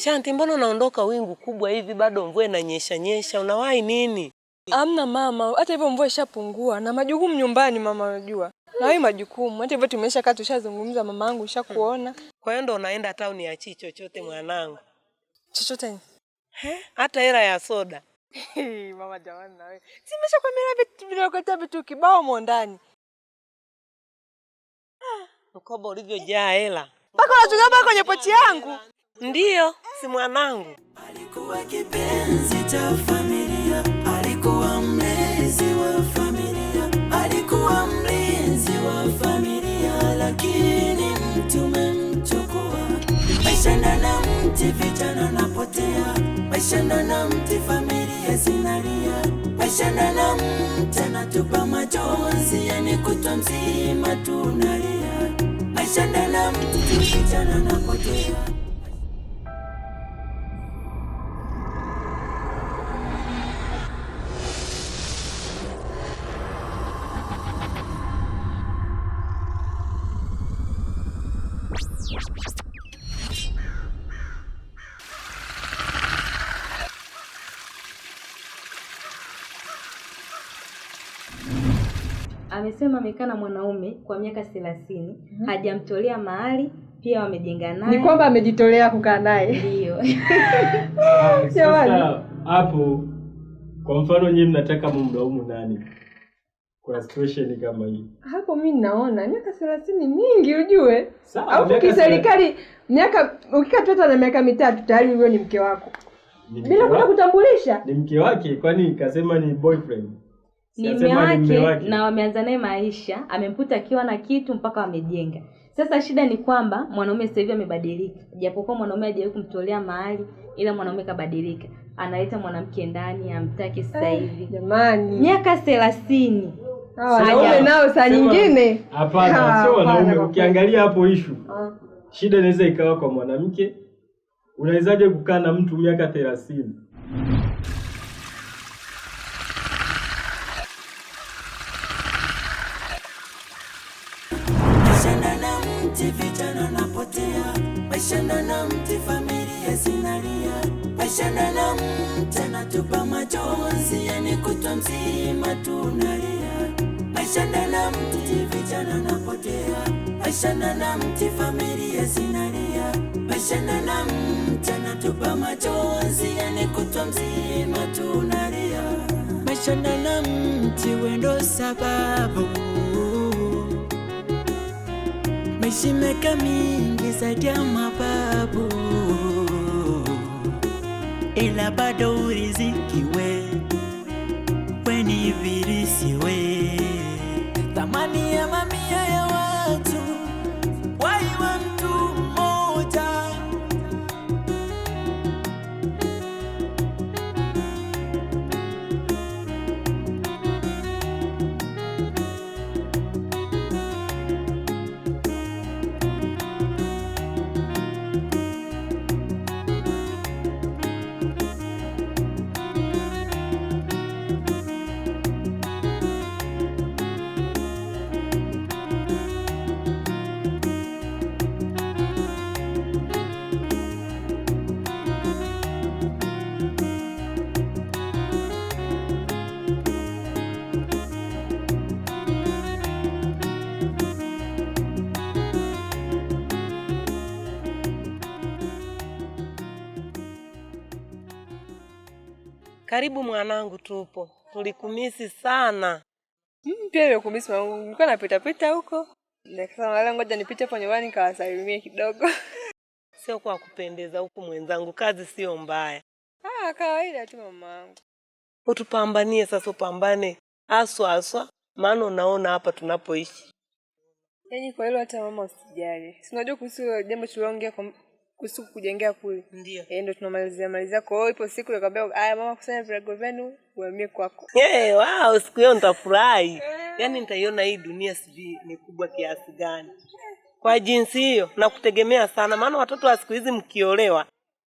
Shanti, mbona unaondoka wingu kubwa hivi, bado mvua inanyesha? Unawahi nini? Amna mama, hata hivyo mvua ishapungua na majukumu nyumbani mama unajua. Na wewe majukumu, hata hivyo tumeshakaa tushazungumza mamangu ushakuona. Kwa hiyo ndo unaenda town niachie chochote mwanangu? Chochote ni? Hata hela ya soda. Mama jamani na wewe. Simeshakwambia vitu vilokota vitu kibao mo ndani. Mkoba ulivyojaa hela. Mpaka unachukua kwenye pochi yangu. Ndiyo, si mwanangu. Alikuwa kipenzi cha familia, alikuwa mlezi wa familia, alikuwa mlinzi wa familia, lakini mtu umemchukua. Maisha na mti, vijana napotea. Maisha na mti, familia zinalia. Maisha na mti, anatupa machozi, yani kutwa mzima tunalia. Maisha na mti, vijana napotea. Amesema amekaa na mwanaume kwa miaka 30, hajamtolea mahali, pia wamejenga naye. Ni kwamba amejitolea kukaa naye. Ndio. Sasa hapo kwa mfano nyinyi mnataka mumlaumu nani kwa situation kama hii? Hapo mimi ninaona miaka 30 mingi ujue. Sawa, kiserikali miaka ukikatoa na miaka 3 tayari wewe ni mke wako. Bila kwenda kutambulisha. Ni mke wake, kwani kasema ni boyfriend? Ni mume wake na wameanza naye maisha, amemkuta akiwa na kitu mpaka wamejenga. Sasa shida ni kwamba mwanaume sasa hivi amebadilika. Japokuwa mwanaume hajawahi kumtolea mahali, ila mwanaume kabadilika. Analeta mwanamke ndani, amtaki sasa hivi. Jamani. Miaka 30. Wanaume nao saa nyingine. Hapana, sio wanaume. Ukiangalia hapo issue. Shida inaweza ikawa kwa mwanamke. Unawezaje kukaa na mtu miaka 30? Vijana napotea. Maisha na mti, familia zinalia. Maisha na mti, anatupa machozi, yani kutwa mzima tunalia. Maisha na mti, vijana napotea. Maisha na mti, familia zinalia. Maisha na mti, anatupa machozi, yani kutwa mzima tunalia. Maisha na mti, wendo sababu maishi meka mingi zaidi ya mababu, ila bado uriziki we ni ibilisi we. Thamani ya mamia ya watu waiwa mtu mmoja. Karibu mwanangu, tupo. Tulikumisi sana. Pia nimekumisi mwanangu. Nilikuwa napita huko. Nikasema leo ngoja nipite hapo nyumbani nikawasalimie kidogo. Sio kwa kupendeza huku mwenzangu, kazi sio mbaya. Kawaida tu mamangu. Utupambanie sasa, upambane. Aswa, maana unaona hapa tunapoishi. Yaani kwa hilo hata mama usijali. Si unajua kuhusu jambo tuliongea kuhusu kujengea kule. Ndio. Ndio tunamalizia. Kwa hiyo ipo siku nikamwambia, "Aya mama, kusanya virago vyenu, uhamie kwako." Wow, siku hiyo nitafurahi. Yaani nitaiona hii dunia sijui ni kubwa kiasi gani. Kwa jinsi hiyo na kutegemea sana, maana watoto wa siku hizi mkiolewa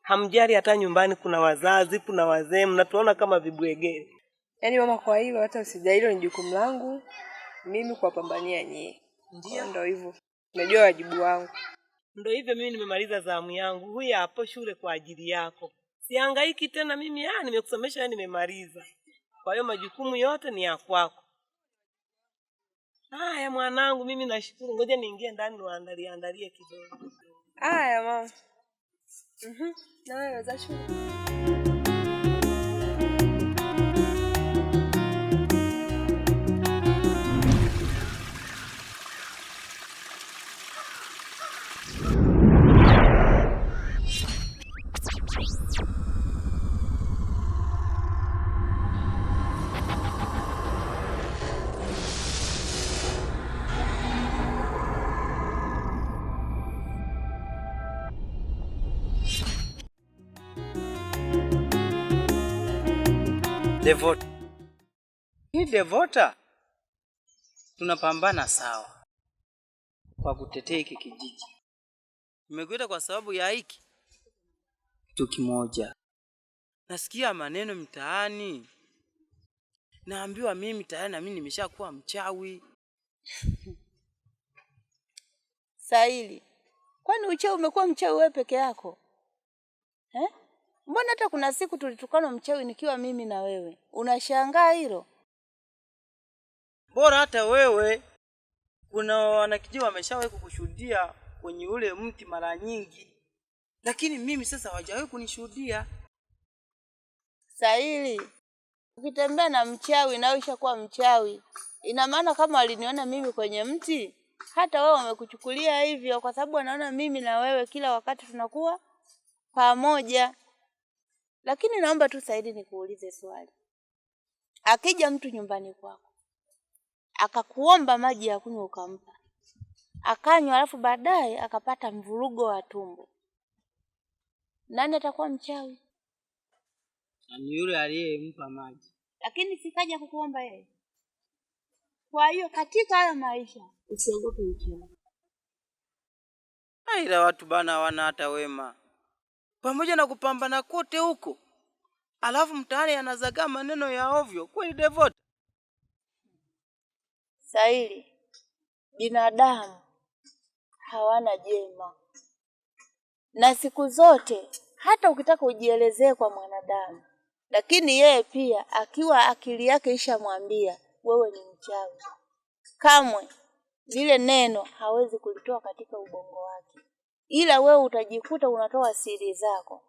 hamjali hata nyumbani kuna wazazi, kuna wazee, mnatuona kama vibwegere. Yaani mama, kwa hilo hata usijali, hilo ni jukumu langu mimi kuwapambania nyie. Ndio hivyo. Najua wajibu wangu. Ndio hivyo, mimi nimemaliza zamu yangu. Huyu hapo shule kwa ajili yako. Sihangaiki tena mimi, nimekusomesha, nimemaliza. Kwa hiyo majukumu yote ni ya kwako. Haya mwanangu, mimi nashukuru. Ngoja niingie ndani niandalie kidogo. Haya mama. Na wewe za shule. Devota. Hii Devota, tunapambana sawa kwa kutetea hiki kijiji. Nimekuita kwa sababu ya hiki kitu kimoja. Nasikia maneno mtaani. Naambiwa mimi tayari na mimi nimeshakuwa mchawi. Saili, kwani uchawi umekuwa mchawi wewe peke yako? Mbona hata kuna siku tulitukana mchawi nikiwa mimi na wewe. Unashangaa hilo? Bora hata wewe, kuna wanakijiji wameshawahi kukushuhudia kwenye ule mti mara nyingi. Lakini mimi sasa hawajawahi kunishuhudia. Saili, ukitembea na mchawi na ushakuwa mchawi, ina maana kama waliniona mimi kwenye mti, hata wewe wamekuchukulia hivyo kwa sababu wanaona mimi na wewe kila wakati tunakuwa pamoja. Lakini naomba tu Saidi nikuulize swali. Akija mtu nyumbani kwako, akakuomba maji ya kunywa ukampa, akanywa alafu baadaye akapata mvurugo wa tumbo, nani atakuwa mchawi? Ni yule aliyempa maji. Lakini sikaja kukuomba yeye. Kwa hiyo katika haya maisha usiogope uchawi. Ila watu bana wana hata wema. Pamoja na kupambana kote huko, alafu mtaani anazagaa maneno ya ovyo. Kwani Devota? Saili, binadamu hawana jema. Na siku zote hata ukitaka ujielezee kwa mwanadamu, lakini yeye pia akiwa akili yake ishamwambia wewe ni mchawi, kamwe lile neno hawezi kulitoa katika ubongo wake. Ila wewe utajikuta unatoa siri zako,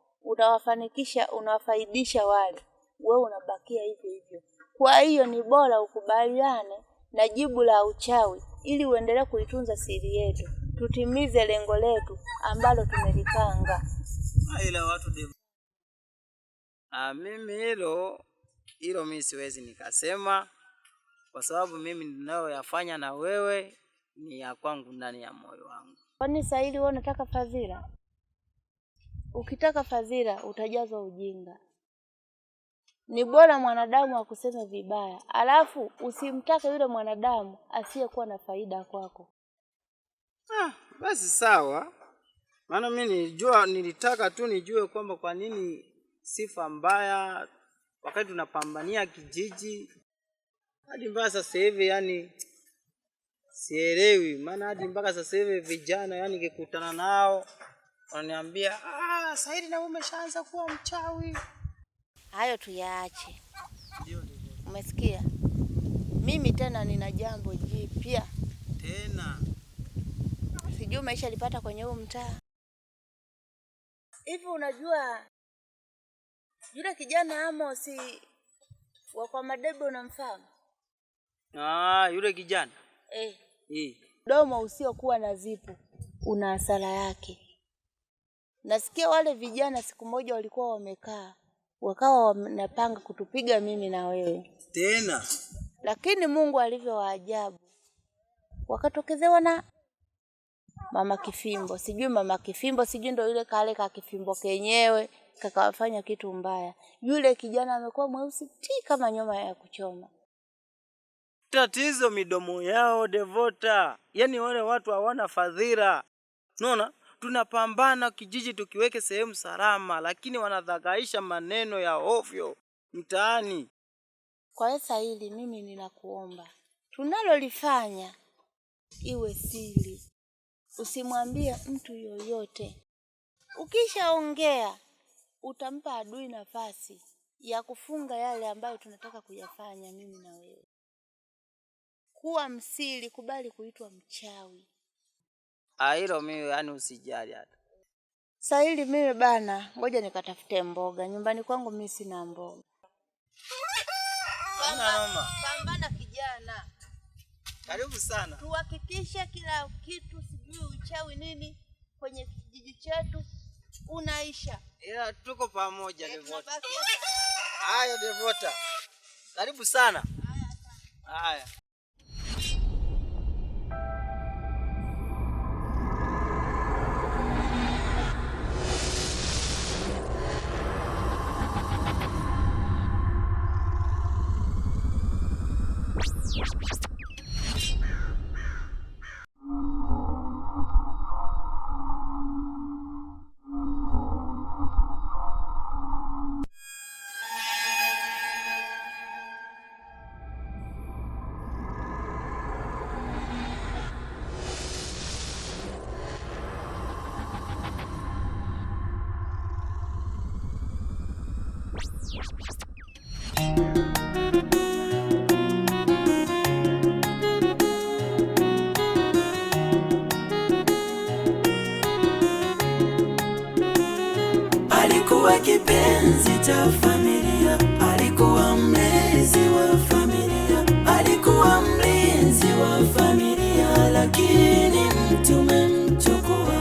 unawafaidisha wale, wewe unabakia hivyo hivyo. Kwa hiyo ni bora ukubaliane na jibu la uchawi ili uendelee kuitunza siri yetu, tutimize lengo letu ambalo tumelipanga. Ila watu Devota. Mimi hilo mimi siwezi nikasema, kwa sababu mimi ninayoyafanya na wewe ni ya kwangu ndani ya moyo wangu. Kwani Saili wewe unataka fadhila? Ukitaka fadhila utajazwa ujinga. Ni bora mwanadamu akuseme vibaya, alafu usimtake yule mwanadamu asiyekuwa na faida kwako. Basi sawa. Maana mimi nilitaka tu nijue kwamba kwa nini sifa mbaya wakati tunapambania kijiji. Hadi mpaka sasa hivi yani sielewi, maana hadi mpaka sasa hivi vijana yani nikikutana nao wananiambia Saidi na umeshaanza kuwa mchawi. Hayo tuyaache. Ndio. Umesikia? Mimi tena nina jambo jipya. Tena. Sijui maisha alipata kwenye huo mtaa. Hivi unajua yule kijana Amos wa kwa Madebe unamfahamu? Yule kijana. Domo usiokuwa na zipu una hasara yake. Nasikia wale vijana siku moja walikuwa wamekaa, wakawa wanapanga kutupiga mimi na wewe. Tena. Lakini Mungu alivyo wa ajabu, wakatokezewa na Mama Kifimbo. Sijui ndio yule kale ka kifimbo kenyewe kakawafanya kitu mbaya. Yule kijana amekuwa mweusi kama nyama ya kuchoma. Tatizo midomo yao Devota. Yaani wale watu hawana fadhila. Unaona? Tunapambana kijiji tukiweke sehemu salama, lakini wanadhagaisha maneno ya ovyo mtaani. Kwa hiyo hili mimi ninakuomba, tunalolifanya iwe siri. usimwambie mtu yoyote. Ukishaongea utampa adui nafasi ya kufunga yale ambayo tunataka kuyafanya mimi na wewe. Kuwa msiri, kubali kuitwa mchawi. Hilo mimi yani usijali hata. Sasa hili mimi bana, ngoja nikatafute mboga. Nyumbani kwangu mimi sina mboga. Pambana kijana. Karibu sana. Tuhakikishe kila kitu, sijui uchawi nini kwenye kijiji chetu unaisha. Ila tuko pamoja Devota. Haya Devota. Karibu sana. Haya. Alikuwa kipenzi cha familia, alikuwa mlezi wa familia, alikuwa mlinzi wa familia, lakini mtu umemchukua.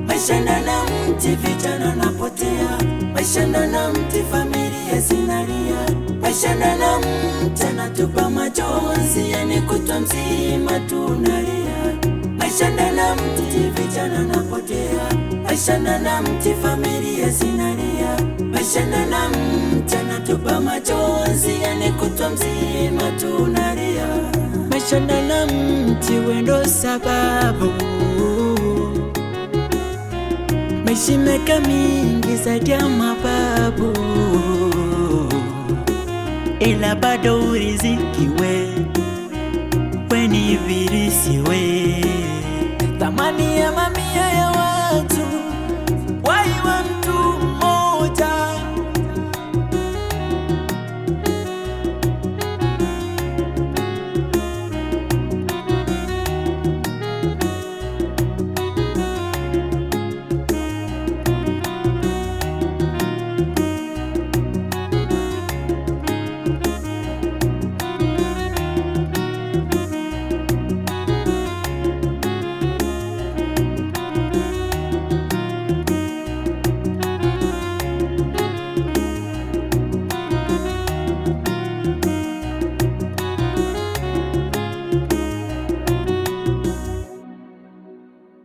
Maisha ndana mti, vijana napotea. Maisha ndana mti, familia zinalia. Maisha ndana mti, anatupa machozi, yani kutwa mzima tunalia. Maisha ndana mti, vijana napotea. Maisha ndana mti, familia zinalia. Maisha ndana mti, anatupa machozi, yani kutwa mzima tunalia. Maisha ndana mti, wendo sababu maisha meka mingi zaidi ya mababu, ila bado uriziki we ni ibilisi we. Thamani ya mamia ya